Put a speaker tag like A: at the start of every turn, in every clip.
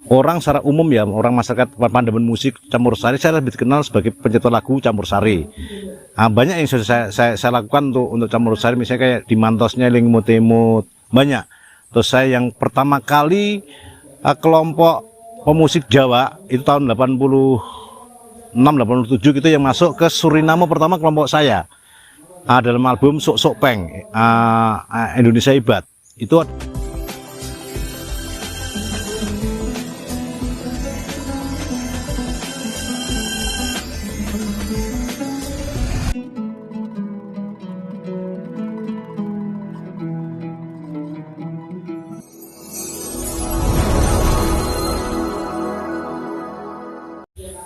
A: orang secara umum ya, orang masyarakat pandemen musik campursari, saya lebih dikenal sebagai pencetus lagu campursari. Banyak yang sudah saya lakukan untuk campursari, misalnya kayak di Mantosnya Ling Mutemut, banyak. Terus saya yang pertama kali kelompok pemusik Jawa itu tahun 86-87 gitu yang masuk ke Suriname pertama kelompok saya dalam album Sok Sok Peng Indonesia Hebat itu.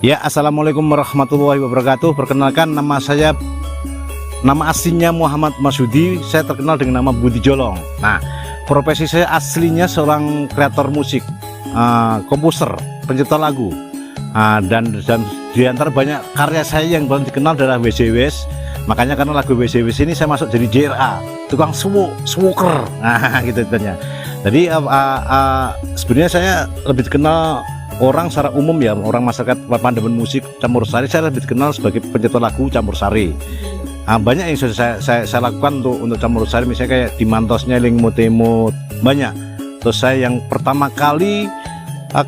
A: Ya, assalamualaikum warahmatullahi wabarakatuh. Perkenalkan, nama aslinya Muhammad Masudi. Saya terkenal dengan nama Budi Jolong. Nah, profesi saya aslinya seorang kreator musik, komposer, pencipta lagu. Dan di antara banyak karya saya yang paling dikenal adalah WCWS. Makanya karena lagu WCWS ini saya masuk jadi JRA, tukang smoker. Nah, gitu tanya. Jadi sebenarnya saya lebih dikenal orang secara umum ya, orang masyarakat pandemen musik campursari, saya lebih dikenal sebagai pencetus lagu campursari. Banyak yang sudah saya lakukan untuk campursari, misalnya kayak di Mantosnya Ling Mutemut, banyak. Terus saya yang pertama kali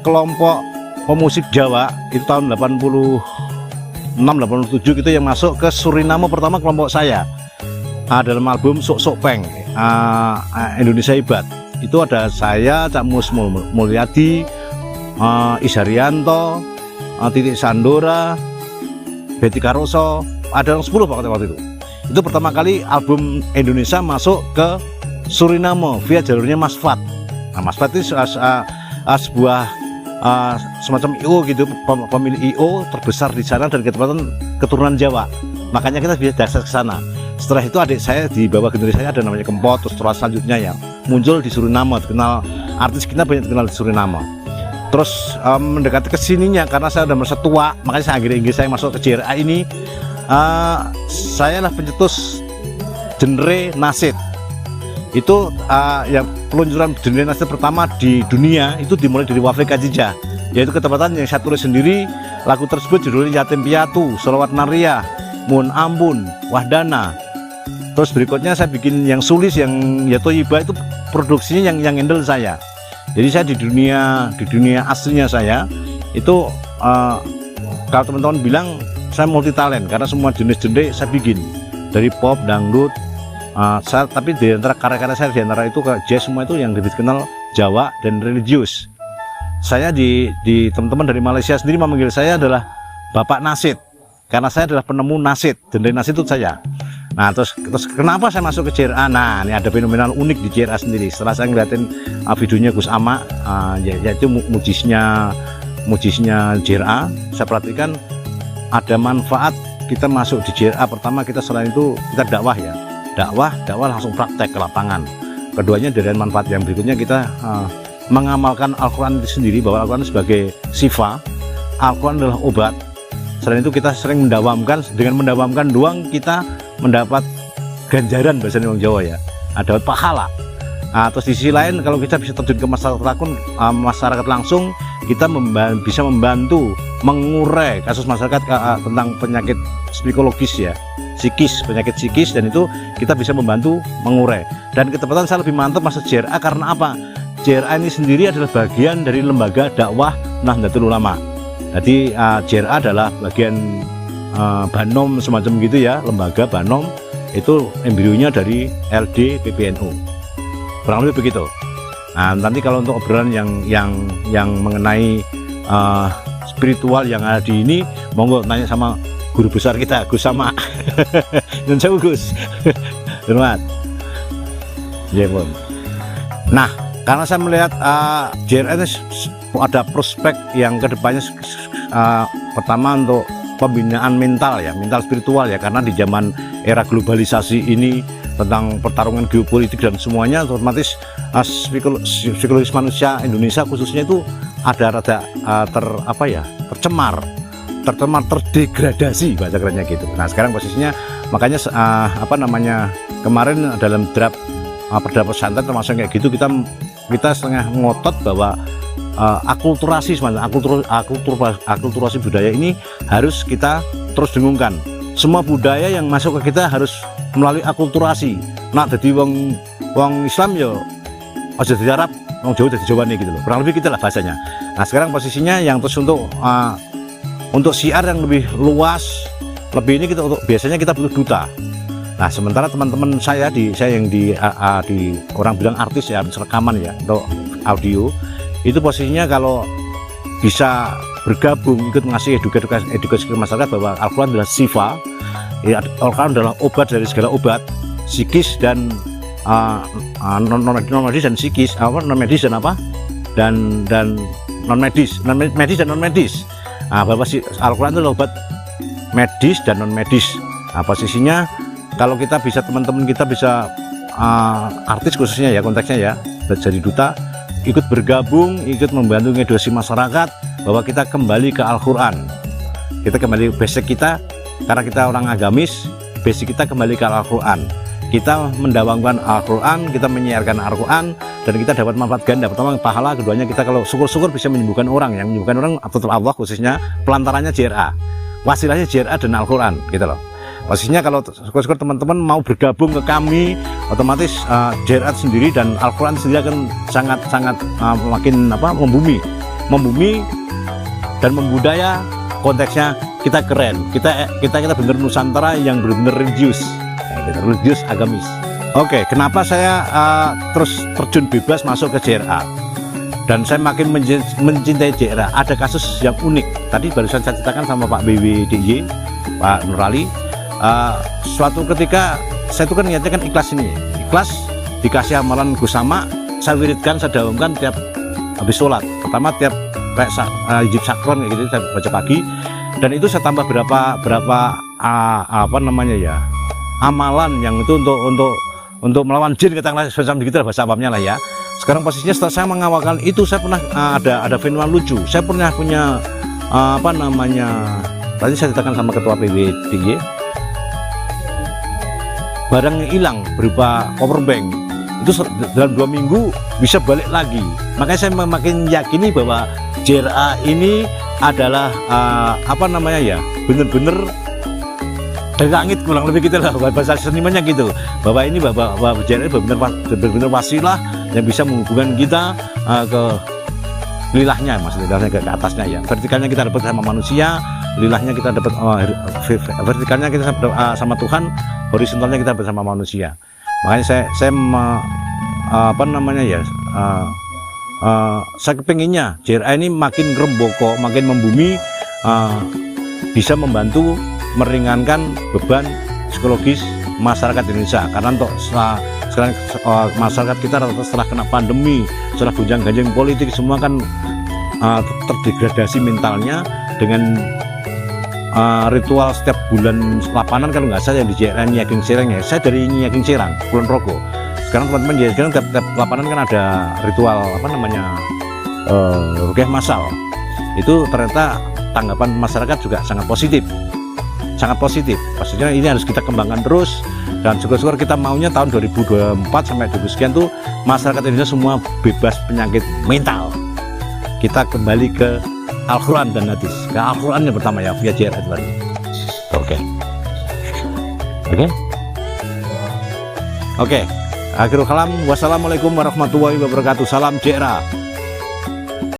A: kelompok pemusik Jawa itu tahun 86-87 gitu yang masuk ke Suriname pertama kelompok saya dalam album Sok Sok Peng Indonesia Hebat. Itu ada saya, Cak Mus Mulyadi, Isarianto, Titik Sandora, Betty Karoso, ada 10 waktu itu. Itu pertama kali album Indonesia masuk ke Suriname via jalurnya Mas Fat. Nah, Mas Fat itu sebuah semacam IO gitu, pemilik IO terbesar di sana dan keturunan Jawa. Makanya kita bisa dasar ke sana. Setelah itu adik saya di bawah generasi saya ada namanya Kempot, terus selanjutnya ya muncul di Suriname, dikenal artis kita banyak dikenal di Suriname. Terus mendekati kesininya karena saya udah merasa tua, makanya saya akhirnya saya masuk ke JRA ini. Saya lah pencetus genre nasid. Itu yang peluncuran genre nasid pertama di dunia itu dimulai dari Wafik Kajijah, yaitu ketepatan yang saya tulis sendiri. Lagu tersebut judulnya Yatim Piatu, Sholawat Naria, Mun Ampun, Wahdana. Terus berikutnya saya bikin yang Sulis, yang Yatoiba, itu produksinya yang handle saya. Jadi saya di dunia aslinya saya itu kalau teman-teman bilang saya multi talent karena semua jenis genre saya bikin, dari pop, dangdut, tapi di antara karya-karya saya di antara itu jazz semua itu yang lebih dikenal Jawa dan religius. Saya di teman-teman dari Malaysia sendiri memanggil saya adalah Bapak Nasid karena saya adalah penemu nasid, genre nasid itu saya. Nah, terus kenapa saya masuk ke JRA? Nah, ini ada fenomena unik di JRA sendiri. Setelah saya ngeliatin videonya Gus Ama, yaitu mujiznya JRA, saya perhatikan ada manfaat kita masuk di JRA. Pertama, kita selain itu kita dakwah ya, dakwah langsung praktek ke lapangan. Keduanya dari manfaat yang berikutnya kita mengamalkan Al-Quran itu sendiri, bahwa Al-Quran sebagai sifa, Al-Quran adalah obat. Selain itu kita sering mendawamkan, dengan mendawamkan doang kita mendapat ganjaran bahasa orang Jawa ya, ada pahala. Terus di sisi lain kalau kita bisa terjun ke masyarakat langsung, kita bisa membantu mengurai kasus masyarakat tentang penyakit psikologis ya, penyakit psikis, dan itu kita bisa membantu mengurai. Dan ketepatan saya lebih mantap masuk JRA karena apa? JRA ini sendiri adalah bagian dari lembaga dakwah Nahdlatul Ulama. Jadi JRA adalah bagian Banom semacam gitu ya, lembaga Banom itu embrionya dari LD PBNU, kurang lebih begitu. Nah, nanti kalau untuk obrolan yang mengenai spiritual yang ada di ini, monggo tanya sama guru besar kita Gus Sama. Dan saya Gus. Hormat. Ya, Bun. Nah, karena saya melihat JRA ini ada prospek yang kedepannya, pertama untuk pembinaan mental ya, mental spiritual ya, karena di zaman era globalisasi ini tentang pertarungan geopolitik dan semuanya, otomatis psikologis manusia Indonesia khususnya itu ada rada tercemar, terdegradasi bahasa kerennya gitu. Nah, sekarang posisinya makanya kemarin dalam draft Perda Pesantren termasuk kayak gitu, kita setengah ngotot bahwa akulturasi sebenarnya, akulturasi budaya ini harus kita terus dengungkan. Semua budaya yang masuk ke kita harus melalui akulturasi. Nah, jadi wong Islam ya aja di Arab, wong Jawa jadi Jawa nih gitu loh. Kurang lebih kita lah bahasanya. Nah, sekarang posisinya yang terus untuk siar yang lebih luas, lebih ini kita biasanya kita butuh duta. Nah, sementara teman-teman saya yang di orang bilang artis ya, artis rekaman ya, untuk audio itu posisinya kalau bisa bergabung ikut mengasih edukasi ke masyarakat bahwa Al-Quran adalah syifa, ya, Al-Quran adalah obat dari segala obat, psikis dan non medis dan psikis, non medis dan non medis. Nah, bahwa Al-Quran itu adalah obat medis dan non medis. Nah, posisinya kalau kita bisa, teman-teman kita bisa artis khususnya ya, konteksnya ya, jadi duta, ikut bergabung, ikut membantu edukasi masyarakat bahwa kita kembali ke Al-Quran. Kita kembali basic kita, karena kita orang agamis, basic kita kembali ke Al-Quran. Kita mendawangkan Al-Quran, kita menyiarkan Al-Quran, dan kita dapat manfaat ganda. Pertama pahala, keduanya kita kalau syukur-syukur bisa menyembuhkan orang. Yang menyembuhkan orang tetap Allah, khususnya pelantarannya JRA, wasilahnya JRA dan Al-Quran gitu loh. Posisinya kalau syukur-syukur teman-teman mau bergabung ke kami, otomatis JRA sendiri dan Al-Quran sendiri akan sangat makin membumi dan membudaya. Konteksnya kita keren, kita benar Nusantara yang benar-benar religius, agamis. Oke, kenapa saya terus terjun bebas masuk ke JRA dan saya makin mencintai JRA? Ada kasus yang unik. Tadi barusan saya ceritakan sama Pak BWDY, Pak Nurali. Suatu ketika saya itu kan niatnya kan ikhlas ini, ikhlas dikasih amalan Gusama, saya wiridkan, saya dawamkan tiap habis sholat. Pertama tiap kayak hijab sakron kayak gitu saya baca pagi, dan itu saya tambah berapa amalan yang itu untuk melawan jin, katakanlah semacam gitu lah bahasa awamnya lah ya. Sekarang posisinya setelah saya mengawalkan itu, saya pernah ada fenomena lucu. Saya pernah punya tadi saya ceritakan sama ketua PWDY, barang yang hilang berupa powerbank itu dalam 2 minggu bisa balik lagi. Makanya saya makin yakini bahwa JRA ini adalah bener-bener dari langit, kurang lebih gitu lah bahasa senimannya gitu, bahwa ini bahwa JRA benar-benar wasilah yang bisa menghubungkan kita ke lilahnya, maksudnya ke atasnya ya. Vertikalnya kita dapat sama manusia, lilahnya kita dapat vertikalnya kita sama Tuhan, horizontalnya kita bersama manusia. Makanya saya kepinginnya JRA ini makin remboko, makin membumi, bisa membantu meringankan beban psikologis masyarakat Indonesia. Karena untuk sekarang masyarakat kita setelah kena pandemi, setelah gonjang-ganjing politik, semua kan terdegradasi mentalnya dengan ritual setiap bulan lapanan. Kalau nggak salah yang di JRA Nyiaging Serang ya, saya dari Nyiaging Serang, Kulon Progo. Sekarang teman-teman ya, sekarang tiap lapanan kan ada ritual rukyah massal. Itu ternyata tanggapan masyarakat juga sangat positif. Maksudnya ini harus kita kembangkan terus, dan syukur-syukur kita maunya tahun 2024 sampai 2000 sekian tuh masyarakat Indonesia semua bebas penyakit mental. Kita kembali ke Al-Quran dan hadis, ke Al-Quran yang pertama ya, via JRA itu tadi. Oke. Akhirul kalam, wassalamualaikum warahmatullahi wabarakatuh. Salam JRA.